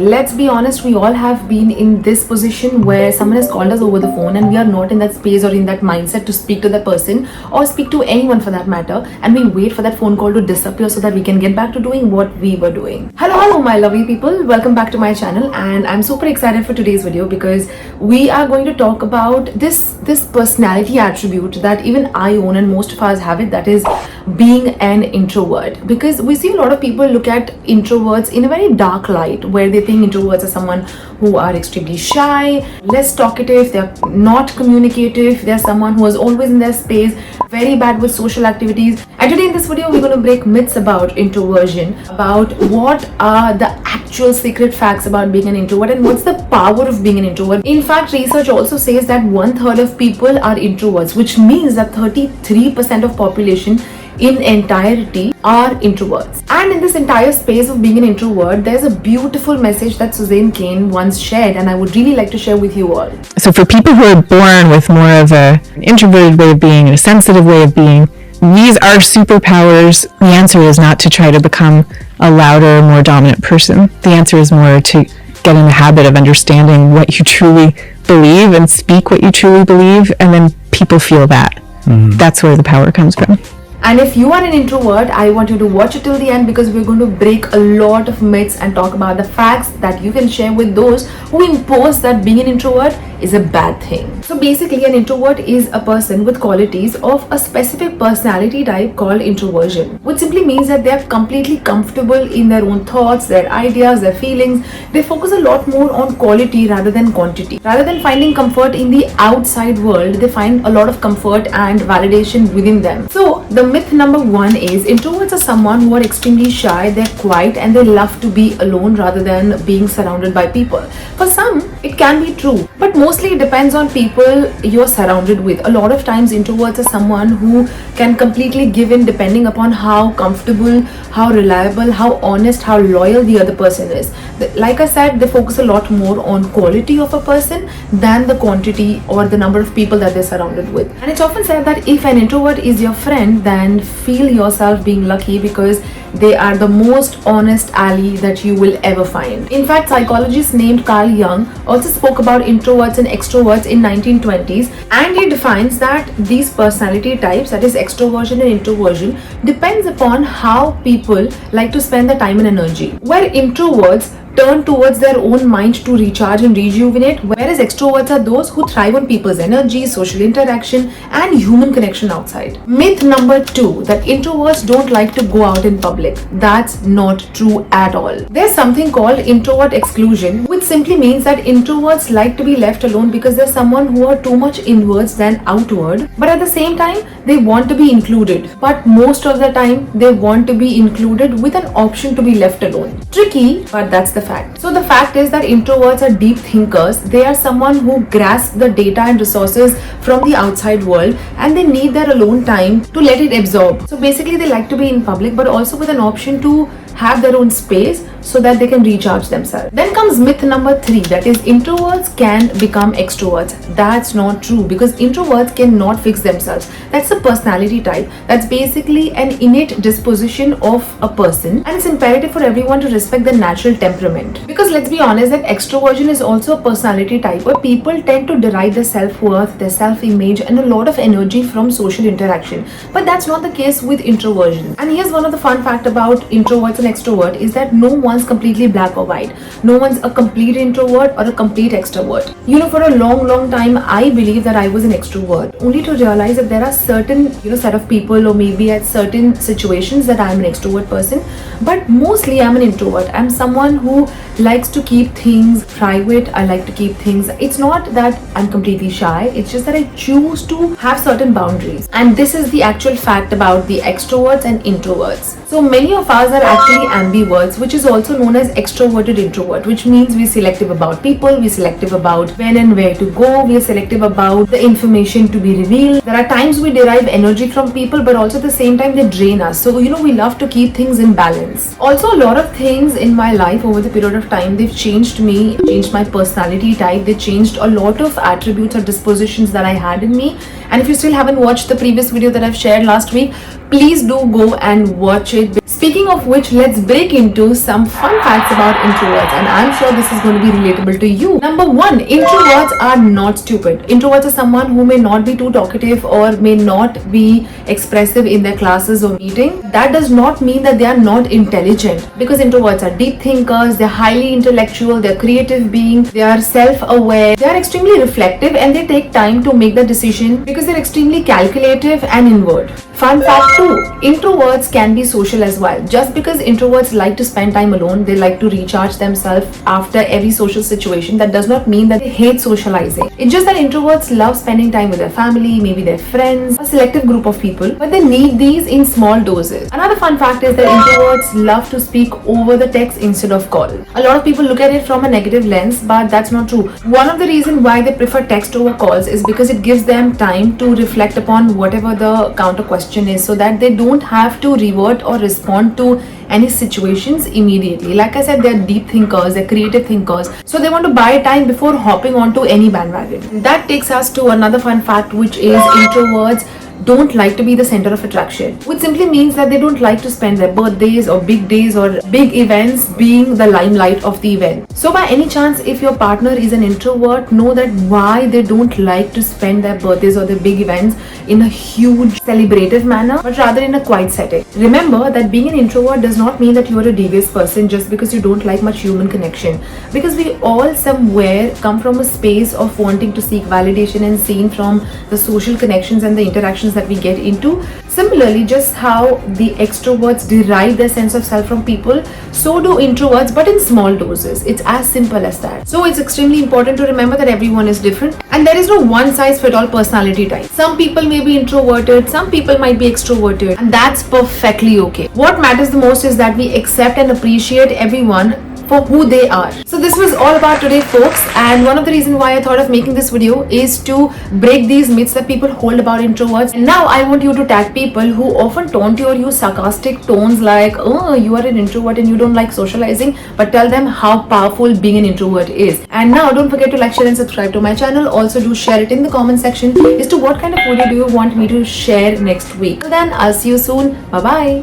Let's be honest, we all have been in this position where someone has called us over the phone and we are not in that space or in that mindset to speak to the person or speak to anyone for that matter, and we wait for that phone call to disappear so that we can get back to doing what we were doing. Hello my lovely people, welcome back to my channel, and I'm super excited for today's video because we are going to talk about this personality attribute that even I own and most of us have it, that is being an introvert. Because we see a lot of people look at introverts in a very dark light, where they think introverts are someone who are extremely shy, less talkative, they're not communicative, they're someone who is always in their space, very bad with social activities. And today in this video we're going to break myths about introversion, about what are the actual secret facts about being an introvert and what's the power of being an introvert. In fact, research also says that 1/3 of people are introverts, which means that 33% of population in entirety are introverts. And in this entire space of being an introvert, there's a beautiful message that Cain once shared, and I would really like to share with you all. So for people who are born with more of an introverted way of being and a sensitive way of being, these are superpowers. The answer is not to try to become a louder, more dominant person. The answer is more to get in the habit of understanding what you truly believe and speak what you truly believe, and then people feel that. That's where the power comes from. And if you are an introvert, I want you to watch it till the end because we're going to break a lot of myths and talk about the facts that you can share with those who impose that being an introvert is a bad thing. So basically, an introvert is a person with qualities of a specific personality type called introversion, which simply means that they are completely comfortable in their own thoughts, their ideas, their feelings. They focus a lot more on quality rather than quantity. Rather than finding comfort in the outside world, they find a lot of comfort and validation within them. So the myth number one is introverts are someone who are extremely shy, they're quiet, and they love to be alone rather than being surrounded by people. For some, it can be true, but mostly it depends on people you're surrounded with. A lot of times introverts are someone who can completely give in depending upon how comfortable, how reliable, how honest, how loyal the other person is. Like I said, they focus a lot more on quality of a person than the quantity or the number of people that they're surrounded with. And it's often said that if an introvert is your friend, then feel yourself being lucky because they are the most honest ally that you will ever find. In fact, psychologist named Carl Jung also spoke about introverts and extroverts in 1920s, and he defines that these personality types, that is extroversion and introversion, depends upon how people like to spend their time and energy. Where introverts turn towards their own mind to recharge and rejuvenate, whereas extroverts are those who thrive on people's energy, social interaction, and human connection outside. Myth number two, that introverts don't like to go out in public. That's not true at all. There's something called introvert exclusion, which simply means that introverts like to be left alone because they're someone who are too much inwards than outward, but at the same time they want to be included, but most of the time they want to be included with an option to be left alone. Tricky, but that's the fact. So the fact is that introverts are deep thinkers. They are someone who grasp the data and resources from the outside world, and they need their alone time to let it absorb. So basically they like to be in public, but also with an option to have their own space so that they can recharge themselves. Then comes myth number three, that is introverts can become extroverts. That's not true, because introverts cannot fix themselves. That's a personality type. That's basically an innate disposition of a person, and it's imperative for everyone to respect their natural temperament. Because let's be honest, that extroversion is also a personality type where people tend to derive their self-worth, their self-image, and a lot of energy from social interaction. But that's not the case with introversion. And here's one of the fun fact about introverts and extrovert is that no one's completely black or white. No one's a complete introvert or a complete extrovert. You know, for a long time I believe that I was an extrovert, only to realize that there are certain set of people, or maybe at certain situations, that I'm an extrovert person, but mostly I'm an introvert. I'm someone who likes to keep things private. I like to keep things, it's not that I'm completely shy, it's just that I choose to have certain boundaries. And this is the actual fact about the extroverts and introverts. So many of us are actually ambiverts, which is also known as extroverted introvert, which means we're selective about people, we're selective about when and where to go, we're selective about the information to be revealed. There are times we derive energy from people, but also at the same time they drain us. So we love to keep things in balance. Also, a lot of things in my life over the period of time, they've changed me, changed my personality type, they changed a lot of attributes or dispositions that I had in me. And if you still haven't watched the previous video that I've shared last week, Please do go and watch it. Speaking of which, let's break into some fun facts about introverts, and I'm sure this is going to be relatable to you. Number one, introverts are not stupid. Introverts are someone who may not be too talkative or may not be expressive in their classes or meeting. That does not mean that they are not intelligent, because introverts are deep thinkers, they're highly intellectual, they're creative beings, they are self-aware, they are extremely reflective, and they take time to make the decision because they're extremely calculative and inward. Fun fact 2, introverts can be social as well. Just because introverts like to spend time alone, they like to recharge themselves after every social situation, that does not mean that they hate socializing. It's just that introverts love spending time with their family, maybe their friends, a selective group of people, but they need these in small doses. Another fun fact is that introverts love to speak over the text instead of call. A lot of people look at it from a negative lens, but that's not true. One of the reasons why they prefer text over calls is because it gives them time to reflect upon whatever the counter question is, so that they don't have to revert or respond to any situations immediately. Like I said, they're deep thinkers, they're creative thinkers, so they want to buy time before hopping onto any bandwagon. That takes us to another fun fact, which is introverts don't like to be the center of attraction, which simply means that they don't like to spend their birthdays or big days or big events being the limelight of the event. So by any chance, if your partner is an introvert, know that why they don't like to spend their birthdays or their big events in a huge celebrative manner, but rather in a quiet setting. Remember that being an introvert does not mean that you are a devious person just because you don't like much human connection, because we all somewhere come from a space of wanting to seek validation and seen from the social connections and the interactions that we get into. Similarly, just how the extroverts derive their sense of self from people, so do introverts, but in small doses. It's as simple as that. So it's extremely important to remember that everyone is different and there is no one size fit all personality type. Some people may be introverted, some people might be extroverted, and that's perfectly okay. What matters the most is that we accept and appreciate everyone for who they are. So this was all about today, folks, and one of the reasons why I thought of making this video is to break these myths that people hold about introverts. And now I want you to tag people who often taunt you or use sarcastic tones like, oh, you are an introvert and you don't like socializing, but tell them how powerful being an introvert is. And now don't forget to like, share and subscribe to my channel. Also do share it in the comment section as to what kind of video do you want me to share next week. Till then, I'll see you soon. Bye bye.